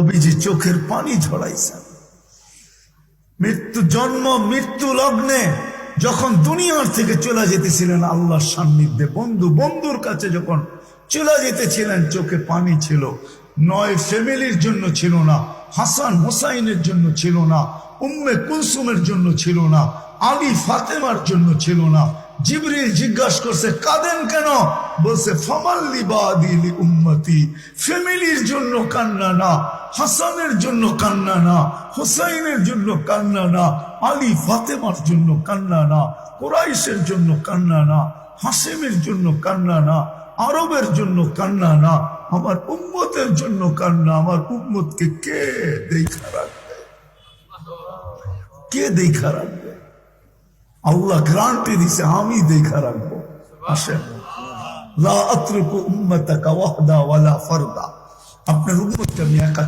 নবীজি চোখের পানি ঝরাইছেন। জন্ম মৃত্যু লগ্নে যখন দুনিয়ার থেকে চলে যেতেছিলেন আল্লাহর সান্নিধ্যে, বন্ধুর কাছে যখন চলে যেতেছিলেন, চোখে পানি ছিল। নয় ফ্যামিলির জন্য ছিল না, হাসান হোসাইনের জন্য ছিল না, উম্মে কুলসুমের জন্য ছিল না, আলী ফাতেমার জন্য ছিল না। জিবরিল জিজ্ঞাসা করছে কাঁদেন কেন? বলছে ফামাল্লি বাদিলি উম্মতি, ফ্যামিলির জন্য কান্না না, হাসানের জন্য কান্না না, হুসাইনের জন্য কান্না না, আলী ফাতেমার জন্য কান্না না, কুরাইশের জন্য কান্না না, হাসেমের জন্য কান্না না, আরবের জন্য কান্না না, আমার উম্মতের জন্য কান্না। আমার উম্মতকে কে দেখা রাখবে? কে দেখা রাখবে? আল্লাহ গ্যারান্টি দিছে আমি দেখা রাখবো। আসেন, লা আতরুকু উম্মাতাকা ওয়াহদা ওয়ালা ফারদা, আপনার উম্মতকে আমি একা